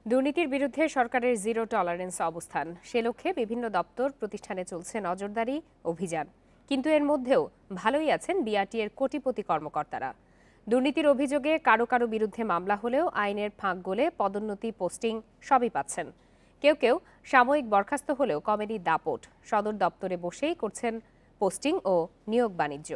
দুর্নীতির বিরুদ্ধে সরকারের জিরো টলারেন্স অবস্থান, সে লক্ষ্যে বিভিন্ন দপ্তর প্রতিষ্ঠানে চলছে নজরদারি অভিযান। কিন্তু এর মধ্যেও ভালোই আছেন বিআরটি-এর কোটিপতি কর্মকর্তারা। দুর্নীতির অভিযোগে কারো কারো বিরুদ্ধে মামলা হলেও আইনের ফাঁক গলে পদোন্নতি, পোস্টিং সবই পাচ্ছেন। কেউ কেউ সাময়িক বরখাস্ত হলেও কমেনি দাপট, সদর দপ্তরে বসেই করছেন পোস্টিং ও নিয়োগ বাণিজ্য।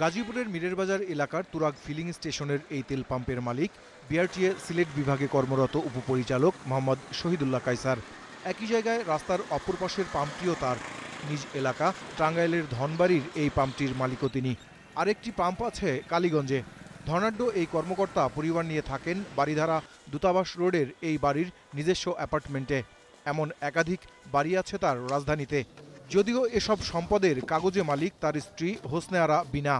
গাজীপুরের মিরেরবাজার এলাকার তুরাগ ফিলিং স্টেশনের এই তেল পাম্পের মালিক বিআরটিএ সিলেট বিভাগে কর্মরত উপপরিচালক মোহাম্মদ শহীদুল্লাহ কায়সার। একই জায়গায় রাস্তার অপর পাশের পাম্পটিও তার নিজ এলাকা টাঙ্গাইলের ধনবাড়ির এই পাম্পটির মালিকও তিনি। আরেকটি পাম্প আছে কালীগঞ্জে। ধনাঢ্য এই কর্মকর্তা পরিবার নিয়ে থাকেন বাড়িধারা দূতাবাস রোডের এই বাড়ির নিজস্ব অ্যাপার্টমেন্টে। এমন একাধিক বাড়ি আছে তার রাজধানীতে। যদিও এসব সম্পদের কাগজে মালিক তার স্ত্রী হোসনে আরা বিনা।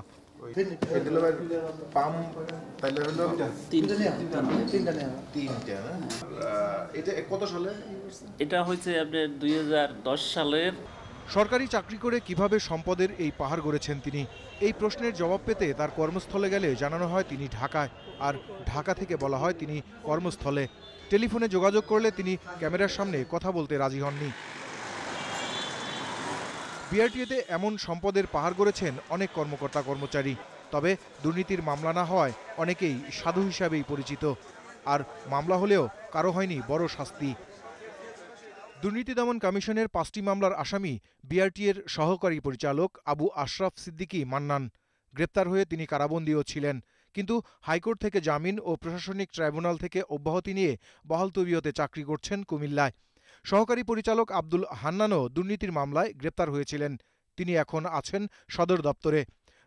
এটা হয়েছে আপনার 2010 সালের। সরকারি চাকরি করে কিভাবে সম্পদের এই পাহাড় গড়েছেন তিনি, এই প্রশ্নের জবাব পেতে তার কর্মস্থলে গেলে জানানো হয় তিনি ঢাকায়, আর ঢাকা থেকে বলা হয় তিনি কর্মস্থলে। টেলিফোনে যোগাযোগ করলে তিনি ক্যামেরার সামনে কথা বলতে রাজি হননি। বিআরটিএতে এমন সম্পদের পাহাড় গড়েছেন অনেক কর্মকর্তা কর্মচারী। তবে দুর্নীতির মামলা না হওয়ায় অনেকেই সাধু হিসাবেই পরিচিত, আর মামলা হলেও কারো হয়নি বড় শাস্তি। দুর্নীতি দমন কমিশনের 5টি মামলার আসামি বিআরটিএর সহকারী পরিচালক আবু আশরাফ সিদ্দিকী মান্নান। গ্রেপ্তার হয়ে তিনি কারাবন্দীও ছিলেন, কিন্তু হাইকোর্ট থেকে জামিন ও প্রশাসনিক ট্রাইব্যুনাল থেকে অব্যাহতি নিয়ে বহাল তবিয়তে চাকরি করছেন কুমিল্লায়। সহকারী পরিচালক আব্দুল হান্নানও দুর্নীতির মামলায় গ্রেপ্তার হয়েছিলেন। তিনি এখন আছেন সদর দপ্তরে।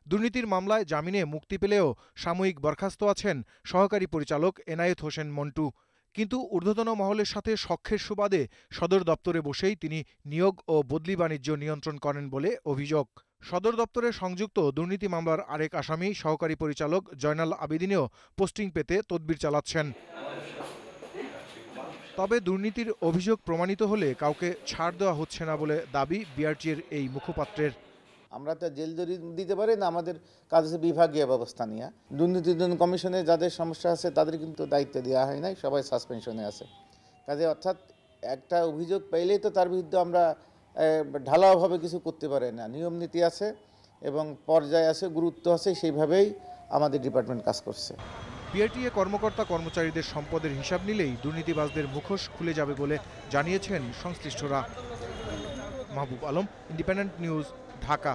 দুর্নীতির মামলায় জামিনে মুক্তি পেলেও সাময়িক বরখাস্ত আছেন সহকারী পরিচালক এনায়েত হোসেন মন্টু। কিন্তু ঊর্ধ্বতন মহলের সাথে সখ্যের সুবাদে সদর দপ্তরে বসেই তিনি নিয়োগ ও বদলি বাণিজ্য নিয়ন্ত্রণ করেন বলে অভিযোগ। সদর দপ্তরে সংযুক্ত দুর্নীতি মামলার আরেক আসামি সহকারী পরিচালক জয়নাল আবেদিনেও পোস্টিং পেতে তদবির চালাচ্ছেন। তবে দুর্নীতির অভিযোগ প্রমাণিত হলে কাউকে ছাড় দেওয়া হচ্ছে না বলে দাবি বিআরটিএর এই মুখপাত্রের। আমরা তো জেল জরি দিতে পারি না, আমাদের কাজ হচ্ছে বিভাগীয় ব্যবস্থা নিয়ে। দুর্নীতি দমন কমিশনে যাদের সমস্যা আছে তাদের কিন্তু দায়িত্ব দেওয়া হয় নাই, সবাই সাসপেনশনে আছে। কাজে অর্থাৎ একটা অভিযোগ পেলেই তো তার বিরুদ্ধে আমরা ঢালাওভাবে কিছু করতে পারি না। নিয়ম নীতি আছে এবং পর্যায় আছে, গুরুত্ব আছে, সেইভাবেই আমাদের ডিপার্টমেন্ট কাজ করছে। বিআরটিএ কর্মকর্তা কর্মচারীদের সম্পদের হিসাব নিলেই দুর্নীতিবাজদের মুখোশ খুলে যাবে বলে জানিয়েছেন সংশ্লিষ্টরা। Mahbub Alam, independent news, Dhaka.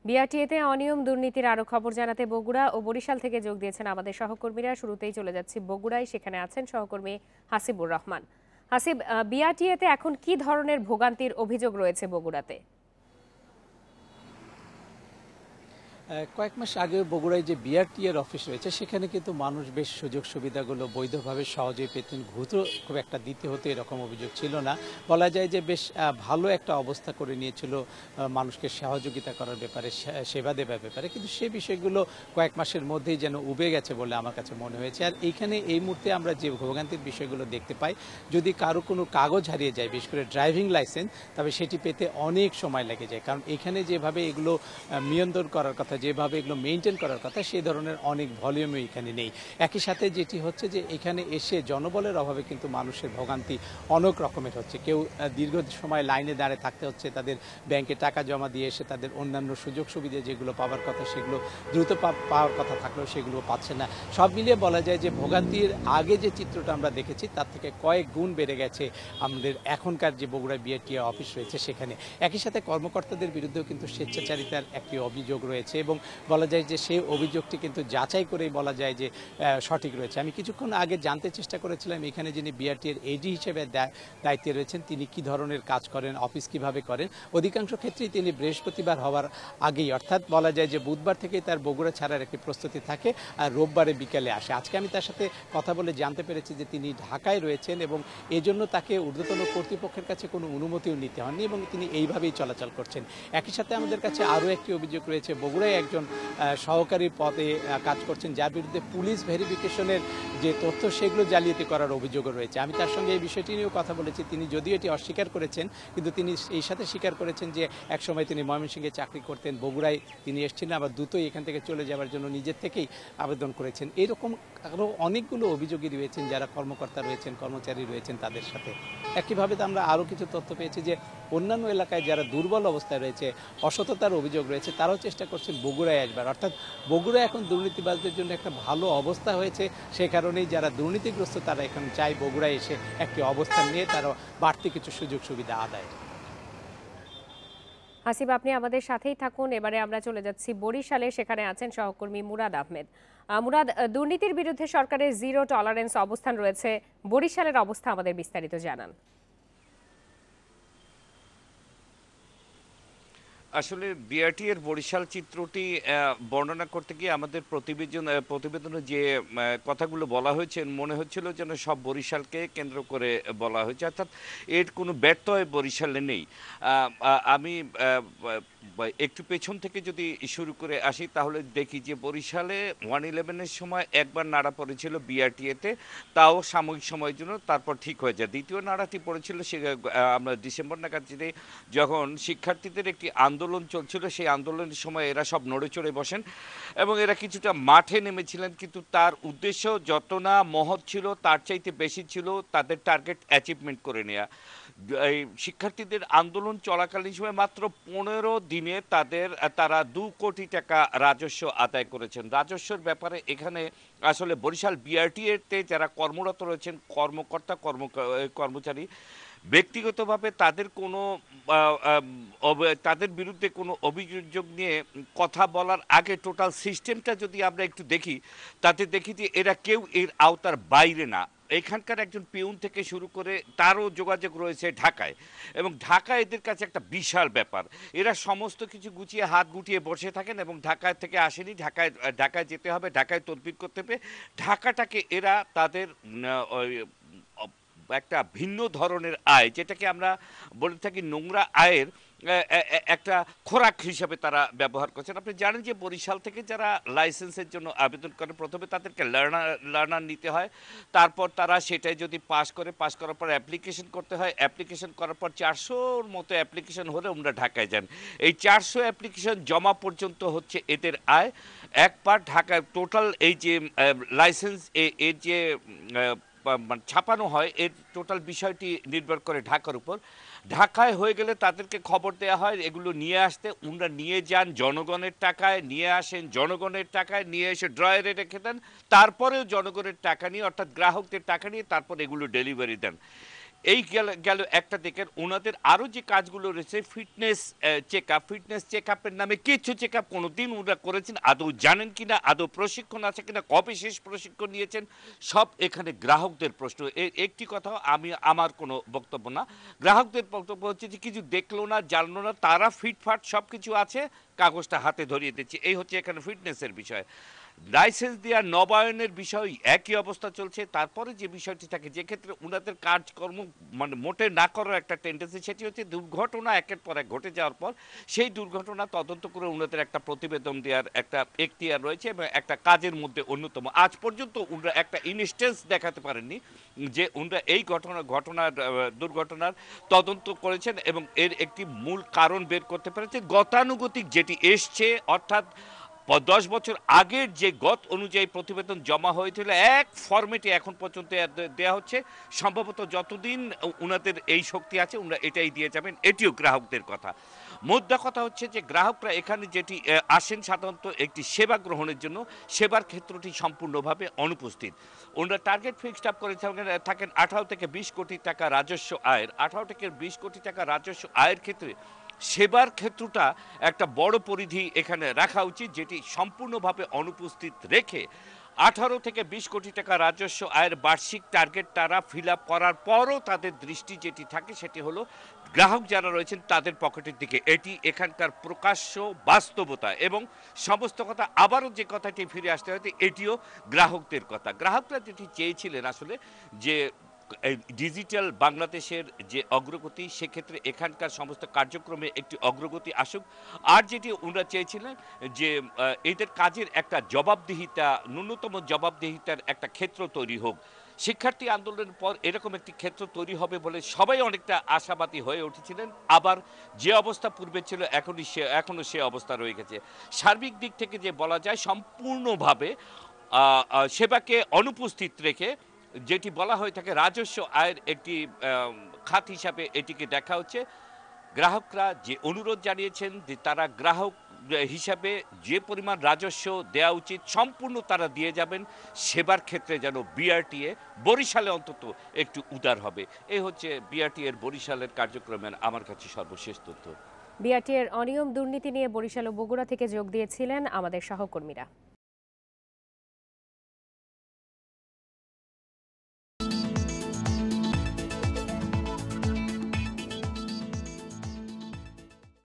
বিআরটিএতে অনিয়ম দুর্নীতির আরো খবর জানাতে বগুড়া ও বরিশাল থেকে যোগ দিয়েছেন আমাদের সহকর্মীরা। শুরুতেই চলে যাচ্ছি বগুড়ায়, সেখানে আছেন সহকর্মী হাসিবুর রহমান। হাসিব, বিআরটিএতে এখন কি ধরনের ভোগান্তির অভিযোগ রয়েছে বগুড়াতে? কয়েক মাস আগে বগুড়ায় যে বিআরটিএর অফিস রয়েছে সেখানে কিন্তু মানুষ বেশ সুযোগ সুবিধাগুলো বৈধভাবে সহজেই পেতেন, ঘুঁতো খুব একটা দিতে হতো এরকম অভিযোগ ছিল না। বলা যায় যে বেশ ভালো একটা অবস্থা করে নিয়েছিল মানুষকে সহযোগিতা করার ব্যাপারে, সেবা দেবার ব্যাপারে, কিন্তু সে বিষয়গুলো কয়েক মাসের মধ্যেই যেন উবে গেছে বলে আমার কাছে মনে হয়েছে। আর এইখানে এই মুহূর্তে আমরা যে ভোগান্তির বিষয়গুলো দেখতে পাই, যদি কারো কোনো কাগজ হারিয়ে যায়, বিশেষ করে ড্রাইভিং লাইসেন্স, তবে সেটি পেতে অনেক সময় লেগে যায়। কারণ এখানে যেভাবে এগুলো নিয়ন্ত্রণ করার কথা, যেভাবে এগুলো মেনটেন করার কথা, সেই ধরনের অনেক ভলিউমও এখানে নেই। একই সাথে যেটি হচ্ছে যে এখানে এসে জনবলের অভাবে কিন্তু মানুষের ভোগান্তি অনেক রকমের হচ্ছে। কেউ দীর্ঘ সময় লাইনে দাঁড়িয়ে থাকতে হচ্ছে, তাদের ব্যাংকে টাকা জমা দিয়ে এসে তাদের অন্যান্য সুযোগ সুবিধা যেগুলো পাওয়ার কথা সেগুলো দ্রুত পাওয়ার কথা থাকলেও সেগুলো পাচ্ছে না। সব মিলিয়ে বলা যায় যে ভোগান্তির আগে যে চিত্রটা আমরা দেখেছি তার থেকে কয়েক গুণ বেড়ে গেছে আমাদের এখনকার যে বগুড়া বিআরটিএ অফিস রয়েছে সেখানে। একই সাথে কর্মকর্তাদের বিরুদ্ধেও কিন্তু স্বেচ্ছাচারিতার একটি অভিযোগ রয়েছে এবং বলা যায় যে সেই অভিযোগটি কিন্তু যাচাই করেই বলা যায় যে সঠিক রয়েছে। আমি কিছুক্ষণ আগে জানতে চেষ্টা করেছিলাম এখানে যিনি বিআরটিএর এডি হিসেবে দায়িত্বে রয়েছেন তিনি কি ধরনের কাজ করেন, অফিস কিভাবে করেন। অধিকাংশ ক্ষেত্রেই তিনি বৃহস্পতিবার হওয়ার আগেই, অর্থাৎ বলা যায় যে বুধবার থেকেই তার বগুড়া ছাড়ার একটি প্রস্তুতি থাকে আর রোববারে বিকেলে আসে। আজকে আমি তার সাথে কথা বলে জানতে পেরেছি যে তিনি ঢাকায় রয়েছেন এবং এজন্য তাকে ঊর্ধ্বতন কর্তৃপক্ষের কাছে কোনো অনুমতিও নিতে হয়নি এবং তিনি এইভাবেই চলাচল করছেন। একই সাথে আমাদের কাছে আরও একটি অভিযোগ রয়েছে, বগুড়ায় বগুড়ায় একজন সহকারী পদে কাজ করছেন, যার বিরুদ্ধে পুলিশ ভেরিফিকেশনের যে তথ্য সেগুলো জালিয়াতি করার অভিযোগও রয়েছে। আমি তার সঙ্গে এই বিষয়টি নিয়েও কথা বলেছি। তিনি যদিও এটি অস্বীকার করেছেন, কিন্তু তিনি এই সাথে স্বীকার করেছেন যে একসময় তিনি ময়মনসিংহে চাকরি করতেন, বগুড়ায় তিনি এসেছিলেন, আবার দ্রুতই এখান থেকে চলে যাওয়ার জন্য নিজের থেকেই আবেদন করেছেন। এরকম আরও অনেকগুলো অভিযোগী রয়েছেন, যারা কর্মকর্তা রয়েছেন, কর্মচারী রয়েছেন তাদের সাথে। একইভাবে আমরা আরও কিছু তথ্য পেয়েছি যে অন্যান্য এলাকায় যারা দুর্বল অবস্থায় রয়েছে, অসততার অভিযোগ রয়েছে, তারাও চেষ্টা করছেন বগুড়ায় আসবার। অর্থাৎ বগুড়া এখন দুর্নীতিবাজদের জন্য একটা ভালো অবস্থা হয়েছে। সে কারণেই যারা দুর্নীতিগ্রস্ত তারা এখন চায় বগুড়ায় এসে একটি অবস্থান নিয়ে তারা বাড়তি কিছু সুযোগ সুবিধা আদায়। আসিফ, আপনি আমাদের সাথেই থাকুন। এবারে আমরা চলে যাচ্ছি বরিশালে, সেখানে আছেন সহকর্মী মুরাদ আহমেদ। মুরাদ, দুর্নীতির বিরুদ্ধে সরকারের জিরো টলারেন্স অবস্থান রয়েছে, বরিশালের অবস্থা আমাদের বিস্তারিত জানান। আসলে বিআরটি এর বরিশাল চিত্রটি বর্ণনা করতে গিয়ে আমাদের প্রতিবেদনে যে কথাগুলো বলা হয়েছে মনে হচ্ছিল যেন সব বরিশালকে কেন্দ্র করে বলা হয়েছে, অর্থাৎ এর কোনো ব্যত্যয় বরিশালে নেই। আমি একটু পেছন থেকে যদি শুরু করে আসি তাহলে দেখি যে বরিশালে 111-এর সময় একবার নাড়া পড়েছিল বিআরটিএতে, তাও সাময়িক সময়ের জন্য, তারপর ঠিক হয়ে যায়। দ্বিতীয় নাড়াটি পড়েছিল সে আমরা ডিসেম্বর নাগাদ, যখন শিক্ষার্থীদের একটি আন্দোলন চলছিল। সেই আন্দোলনের সময় এরা সব নড়ে চড়ে বসেন এবং এরা কিছুটা মাঠে নেমেছিলেন, কিন্তু তার উদ্দেশ্য যত না মহৎ ছিল তার চাইতে বেশি ছিল তাদের টার্গেট অ্যাচিভমেন্ট করে নেওয়া। এই শিক্ষার্থীদের আন্দোলন চলাকালীন সময় মাত্র 15 দিনে তারা 2 কোটি টাকা রাজস্ব আদায় করেছেন। রাজস্বের ব্যাপারে এখানে আসলে বরিশাল বিআরটিএতে যারা কর্মরত রয়েছেন, কর্মচারী, ব্যক্তিগতভাবে তাদের বিরুদ্ধে কোনো অভিযোগ নিয়ে কথা বলার আগে টোটাল সিস্টেমটা যদি আমরা একটু দেখি, তাতে দেখি যে এরা কেউ এর আওতার বাইরে না। এখানকার একজন পিউন থেকে শুরু করে তারও যোগাযোগ রয়েছে ঢাকায়, এবং ঢাকা এদের কাছে একটা বিশাল ব্যাপার। এরা সমস্ত কিছু গুছিয়ে হাত গুটিয়ে বসে থাকেন এবং ঢাকায় থেকে আসেনি, ঢাকায় যেতে হবে, ঢাকায় তদবির করতে হবে। ঢাকাটাকে এরা তাদের একটা ভিন্ন ধরনের আয়, যেটাকে আমরা বলে থাকি নোংরা আয়ের একটা খোরাক হিসাবে তারা ব্যবহার করছেন। আপনি জানেন যে বরিশাল থেকে যারা লাইসেন্সের জন্য আবেদন করে প্রথমে তাদেরকে লার্নার নিতে হয়, তারপর তারা সেটাই যদি পাস করার পর অ্যাপ্লিকেশন করতে হয়, অ্যাপ্লিকেশন করার পর 400-র মতো অ্যাপ্লিকেশন হলে ওনারা ঢাকায় যান। এই 400 অ্যাপ্লিকেশন জমা পর্যন্ত হচ্ছে এদের আয়। একবার ঢাকায় টোটাল এই যে লাইসেন্স এর যে ছাপানো হয়, এর টোটাল বিষয়টি নির্ভর করে ঢাকার উপর। ঢাকায় হয়ে গেলে তাদেরকে খবর দেওয়া হয় এগুলো নিয়ে আসতে, ওনারা নিয়ে যান জনগণের টাকায়, নিয়ে আসেন জনগণের টাকায়, নিয়ে এসে ড্রয়ারে রেখে দেন, তারপরেও জনগণের টাকা নিয়ে, অর্থাৎ গ্রাহকদের টাকা নিয়ে তারপর এগুলো ডেলিভারি দেন। এই গেল একটা দিকের। ওনাদের আরও যে কাজগুলো রয়েছে, ফিটনেস চেক আপের নামে কিছু চেক আপ কোনোদিন ওনারা করেছেন আদৌ জানেন কিনা, আদৌ প্রশিক্ষণ আছে কিনা, কবে শেষ প্রশিক্ষণ নিয়েছেন, সব এখানে গ্রাহকদের প্রশ্ন। একটি কথা, আমার কোনো বক্তব্য না, গ্রাহকদের বক্তব্য হচ্ছে যে কিছু দেখলো না, জানলো না, তারা ফিটফাট সব কিছু আছে, কাগজটা হাতে ধরিয়ে দিচ্ছে। এই হচ্ছে এখানে ফিটনেসের বিষয়। লাইসেন্স দেওয়ার নবায়নের বিষয় একই অবস্থা চলছে। তারপরে যে বিষয়টি থাকে, যে ক্ষেত্রে ওনাদের কাজকর্ম মোটে না করার একটা টেন্ডেন্সি, সেটি হচ্ছে দুর্ঘটনা একের পর এক ঘটে যাওয়ার পর সেই দুর্ঘটনা তদন্ত করে ওনাদের একটা প্রতিবেদন দেওয়ার একটা এখতিয়ার রয়েছে এবং একটা কাজের মধ্যে অন্যতম। আজ পর্যন্ত ওনারা একটা ইনস্টেন্স দেখাতে পারেননি যে ওনারা এই দুর্ঘটনার তদন্ত করেছেন এবং এর একটি মূল কারণ বের করতে পেরেছে। গতানুগতিক যেটি এসছে, অর্থাৎ 10 বছর আগের যে গত অনুযায়ী প্রতিবেদন জমা হয়েছিল এক ফরম্যাটে এখন পর্যন্ত দেওয়া হচ্ছে। সম্ভবত যতদিন ওনাদের এই শক্তি আছে ওনারা এটাই দিয়ে যাবেন, এটিও গ্রাহকদের কথা। মোদ্দা কথা হচ্ছে যে গ্রাহকরা এখানে যেটি আসেন সাধারণত একটি সেবা গ্রহণের জন্য, সেবার ক্ষেত্রটি সম্পূর্ণভাবে অনুপস্থিত। ওনারা টার্গেট ফিক্সড আপ করে থাকেন 18 থেকে 20 কোটি টাকা রাজস্ব আয়ের। 18 থেকে 20 কোটি টাকা রাজস্ব আয়ের ক্ষেত্রে সেবার ক্ষেত্রটা একটা বড় পরিধি এখানে রাখা উচিত, যেটি সম্পূর্ণভাবে অনুপস্থিত রেখে 18 থেকে 20 কোটি টাকা রাজস্ব আয়ের বার্ষিক টার্গেট তারা ফিল আপ করার পরও তাদের দৃষ্টি যেটি থাকে সেটি হলো গ্রাহক যারা রয়েছেন তাদের পকেটের দিকে। এটি এখানকার প্রকাশ্য বাস্তবতা এবং সমস্ত কথা। আবারও যে কথাটি ফিরে আসতে হয়তো এটিও গ্রাহকদের কথা। গ্রাহকরা যেটি চেয়েছিলেন আসলে যে এই ডিজিটাল বাংলাদেশের যে অগ্রগতি, সেক্ষেত্রে এখানকার সমস্ত কার্যক্রমে একটি অগ্রগতি আসুক। আর যেটি ওনারা চেয়েছিলেন যে এদের কাজের একটা জবাবদিহিতা, ন্যূনতম জবাবদিহিতার একটা ক্ষেত্র তৈরি হোক। শিক্ষার্থী আন্দোলনের পর এরকম একটি ক্ষেত্র তৈরি হবে বলে সবাই অনেকটা আশাবাদী হয়ে উঠেছিলেন। আবার যে অবস্থা পূর্বে ছিল এখনও সে অবস্থা রয়ে গেছে। সার্বিক দিক থেকে যে বলা যায় সম্পূর্ণভাবে সেবাকে অনুপস্থিত রেখে যেটি বলা হয়ে থাকে রাজস্ব আয়ের একটি খাত হিসাবে এটিকে দেখা হচ্ছে। গ্রাহকরা যে অনুরোধ জানিয়েছেন যে তারা গ্রাহক হিসাবে যে পরিমাণ রাজস্ব দেওয়া উচিত সম্পূর্ণ তারা দিয়ে যাবেন, সেবার ক্ষেত্রে যেন বিআরটিএ বরিশালে অন্তত একটু উদার হবে। এই হচ্ছে বিআরটিএর বরিশালের কার্যক্রমের আমার কাছে সর্বশেষ তথ্য। বিআরটিএর অনিয়ম দুর্নীতি নিয়ে বরিশাল ও বগুড়া থেকে যোগ দিয়েছিলেন আমাদের সহকর্মীরা।